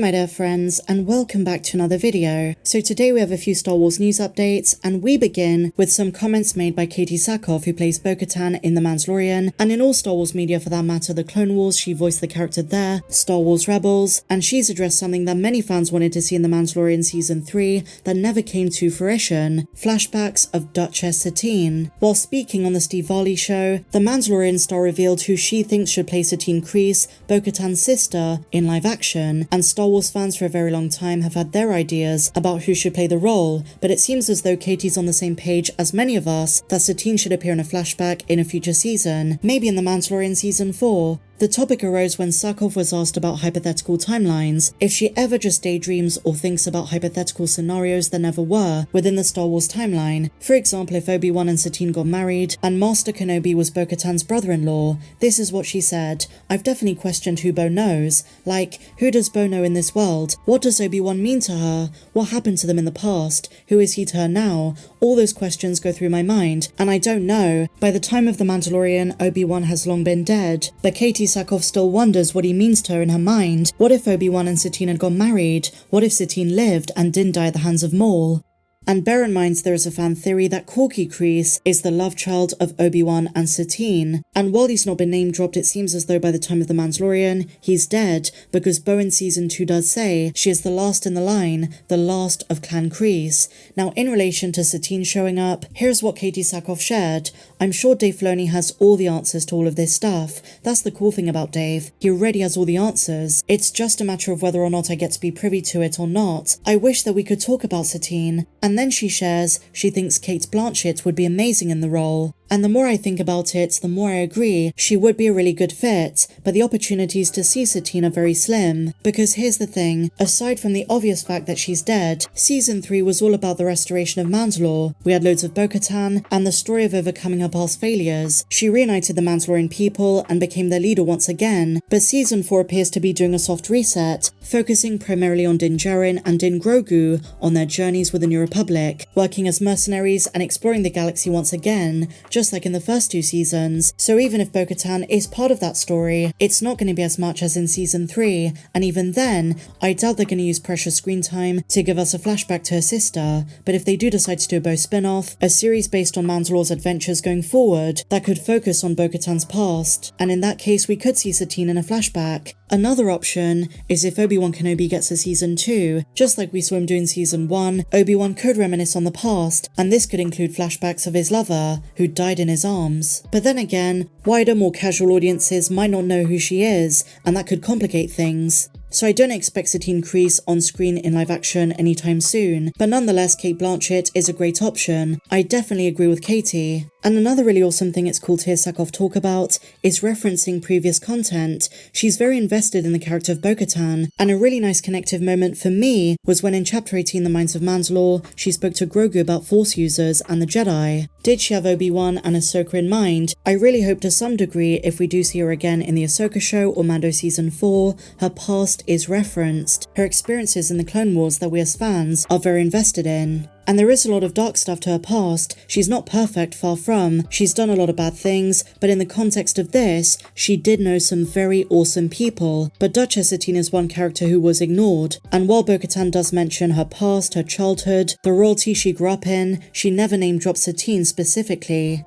my dear friends, and welcome back to another video. So today we have a few Star Wars news updates, and we begin with some comments made by Katee Sackhoff, who plays Bo-Katan in The Mandalorian, and in all Star Wars media for that matter, The Clone Wars, she voiced the character there, Star Wars Rebels, and she's addressed something that many fans wanted to see in The Mandalorian Season 3 that never came to fruition, flashbacks of Duchess Satine. While speaking on the Steve Varley show, The Mandalorian star revealed who she thinks should play Satine Kryze, Bo-Katan's sister, in live action, and Star Wars fans for a very long time have had their ideas about who should play the role, but it seems as though Katee's on the same page as many of us that Satine should appear in a flashback in a future season, maybe in The Mandalorian Season 4. The topic arose when Sackhoff was asked about hypothetical timelines, if she ever just daydreams or thinks about hypothetical scenarios that never were within the Star Wars timeline. For example, if Obi-Wan and Satine got married, and Master Kenobi was Bo-Katan's brother-in-law, this is what she said: "I've definitely questioned who Bo knows. Like, who does Bo know in this world? What does Obi-Wan mean to her? What happened to them in the past? Who is he to her now? All those questions go through my mind, and I don't know. By the time of The Mandalorian, Obi-Wan has long been dead." But Katee Sackhoff still wonders what he means to her in her mind. What if Obi-Wan and Satine had got married? What if Satine lived and didn't die at the hands of Maul? And bear in mind there is a fan theory that Katee Kryze is the love child of Obi-Wan and Satine, and while he's not been name dropped, it seems as though by the time of The Mandalorian, he's dead, because Bo in Season 2 does say she is the last in the line, the last of Clan Kryze. Now in relation to Satine showing up, here's what Katee Sackhoff shared: "I'm sure Dave Filoni has all the answers to all of this stuff. That's the cool thing about Dave, he already has all the answers. It's just a matter of whether or not I get to be privy to it or not. I wish that we could talk about Satine." And then she shares she thinks Cate Blanchett would be amazing in the role. And the more I think about it, the more I agree she would be a really good fit, but the opportunities to see Satine are very slim. Because here's the thing, aside from the obvious fact that she's dead, Season 3 was all about the restoration of Mandalore. We had loads of Bo-Katan and the story of overcoming her past failures. She reunited the Mandalorian people and became their leader once again, but Season 4 appears to be doing a soft reset, focusing primarily on Djarin and Grogu on their journeys with the New Republic, working as mercenaries and exploring the galaxy once again, just like in the first two seasons. So even if Bo-Katan is part of that story, it's not going to be as much as in Season 3, and even then, I doubt they're going to use precious screen time to give us a flashback to her sister. But if they do decide to do a Bo spin-off, a series based on Mandalore's adventures going forward, that could focus on Bo-Katan's past, and in that case we could see Satine in a flashback. Another option is if Obi-Wan Kenobi gets a Season 2, just like we saw him do in Season 1, Obi-Wan could reminisce on the past, and this could include flashbacks of his lover, who died in his arms. But then again, wider, more casual audiences might not know who she is, and that could complicate things. So I don't expect Satine Kryze on screen in live action anytime soon, but nonetheless Cate Blanchett is a great option. I definitely agree with Katee. And another really awesome thing it's cool to hear Sackhoff talk about is referencing previous content. She's very invested in the character of Bo-Katan, and a really nice connective moment for me was when in Chapter 18 The Mines of Mandalore, she spoke to Grogu about Force users and the Jedi. Did she have Obi-Wan and Ahsoka in mind? I really hope to some degree if we do see her again in the Ahsoka show or Mando Season 4, her past is referenced. Her experiences in the Clone Wars that we as fans are very invested in. And there is a lot of dark stuff to her past. She's not perfect, far from. She's done a lot of bad things, but in the context of this, she did know some very awesome people. But Duchess Satine is one character who was ignored. And while Bo-Katan does mention her past, her childhood, the royalty she grew up in, she never name-dropped Satine specifically.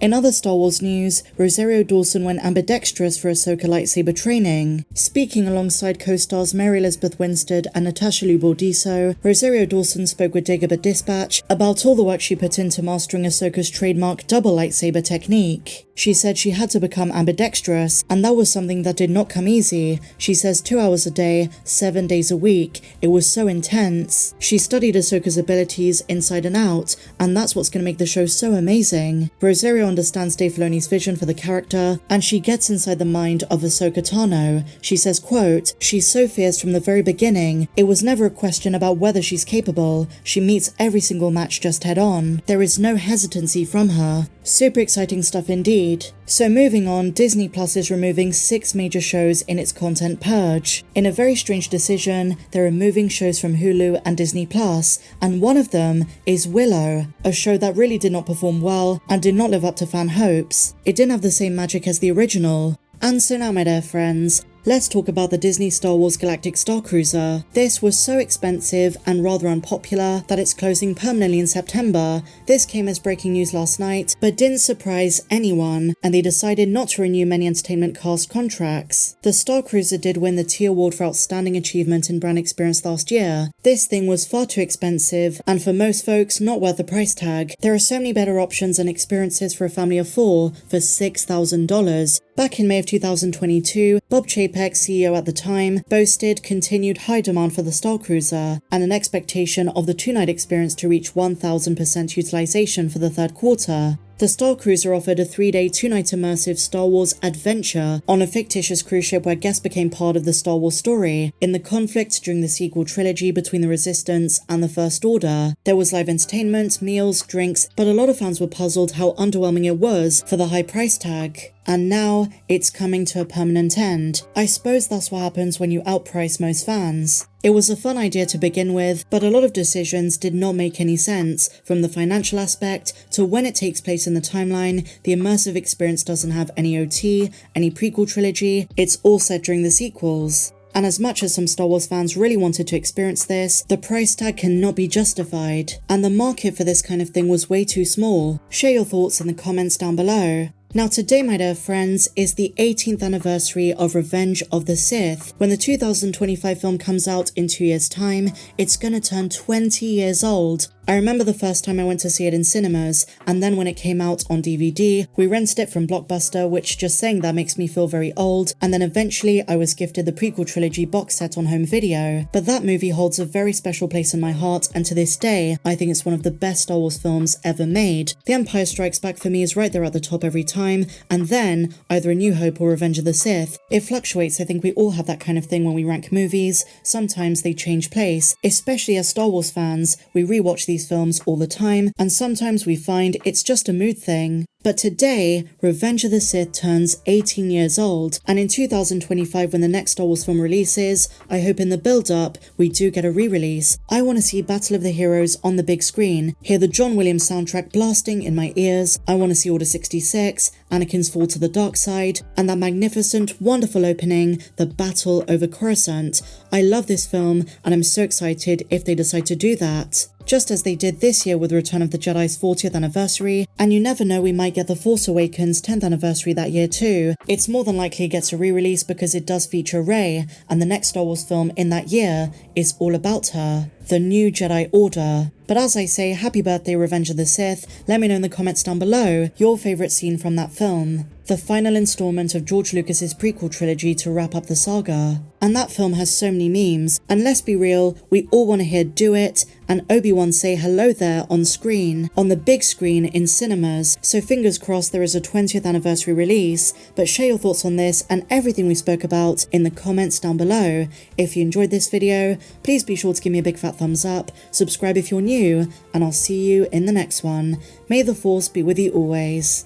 In other Star Wars news, Rosario Dawson went ambidextrous for Ahsoka lightsaber training. Speaking alongside co-stars Mary Elizabeth Winstead and Natasha Liu Bordizzo, Rosario Dawson spoke with Dagobah Dispatch about all the work she put into mastering Ahsoka's trademark double lightsaber technique. She said she had to become ambidextrous, and that was something that did not come easy. She says 2 hours a day, 7 days a week. It was so intense. She studied Ahsoka's abilities inside and out, and that's what's going to make the show so amazing. Rosario understands Dave Filoni's vision for the character, and she gets inside the mind of Ahsoka Tano. She says, quote, "She's so fierce from the very beginning. It was never a question about whether she's capable. She meets every single match just head on. There is no hesitancy from her." Super exciting stuff indeed. So moving on, Disney Plus is removing 6 major shows in its content purge. In a very strange decision, they're removing shows from Hulu and Disney Plus, and one of them is Willow, a show that really did not perform well and did not live up to fan hopes. It didn't have the same magic as the original. And so now, my dear friends, Let's talk about the Disney Star Wars Galactic Starcruiser. This was so expensive and rather unpopular that it's closing permanently in September. This came as breaking news last night, but didn't surprise anyone, and they decided not to renew many entertainment cast contracts. The Starcruiser did win the T Award for Outstanding Achievement in Brand Experience last year. This thing was far too expensive, and for most folks, not worth the price tag. There are so many better options and experiences for a family of 4 for $6,000. Back in May of 2022, Bob Chapek, CEO at the time, boasted continued high demand for the Starcruiser and an expectation of the two-night experience to reach 1,000% utilization for the third quarter. The Starcruiser offered a 3-day, 2-night immersive Star Wars adventure on a fictitious cruise ship where guests became part of the Star Wars story. In the conflict during the sequel trilogy between the Resistance and the First Order, there was live entertainment, meals, drinks, but a lot of fans were puzzled how underwhelming it was for the high price tag. And now, it's coming to a permanent end. I suppose that's what happens when you outprice most fans. It was a fun idea to begin with, but a lot of decisions did not make any sense, from the financial aspect to when it takes place in the timeline. The immersive experience doesn't have any OT, any prequel trilogy, it's all set during the sequels. And as much as some Star Wars fans really wanted to experience this, the price tag cannot be justified, and the market for this kind of thing was way too small. Share your thoughts in the comments down below. Now today, my dear friends, is the 18th anniversary of Revenge of the Sith. When the 2025 film comes out in 2 years' time, it's gonna turn 20 years old. I remember the first time I went to see it in cinemas, and then when it came out on DVD, we rented it from Blockbuster, which just saying that makes me feel very old, and then eventually I was gifted the prequel trilogy box set on home video. But that movie holds a very special place in my heart, and to this day, I think it's one of the best Star Wars films ever made. The Empire Strikes Back for me is right there at the top every time, and then either A New Hope or Revenge of the Sith. It fluctuates. I think we all have that kind of thing when we rank movies. Sometimes they change place, especially as Star Wars fans. We rewatch these films all the time, and sometimes we find it's just a mood thing. But today, Revenge of the Sith turns 18 years old, and in 2025 when the next Star Wars film releases, I hope in the build-up, we do get a re-release. I want to see Battle of the Heroes on the big screen, hear the John Williams soundtrack blasting in my ears. I want to see Order 66, Anakin's fall to the dark side, and that magnificent, wonderful opening, the battle over Coruscant. I love this film, and I'm so excited if they decide to do that. Just as they did this year with Return of the Jedi's 40th anniversary, and you never know, we might get The Force Awakens 10th anniversary that year too. It's more than likely it gets a re-release because it does feature Rey, and the next Star Wars film in that year is all about her, the new Jedi Order. But as I say, happy birthday Revenge of the Sith. Let me know in the comments down below your favourite scene from that film. The final installment of George Lucas's prequel trilogy to wrap up the saga. And that film has so many memes, and let's be real, we all want to hear "do it" and Obi-Wan say hello there on screen, on the big screen in cinemas. So fingers crossed there is a 20th anniversary release, but share your thoughts on this and everything we spoke about in the comments down below. If you enjoyed this video, please be sure to give me a big fat thumbs up, subscribe if you're new, and I'll see you in the next one. May the Force be with you always.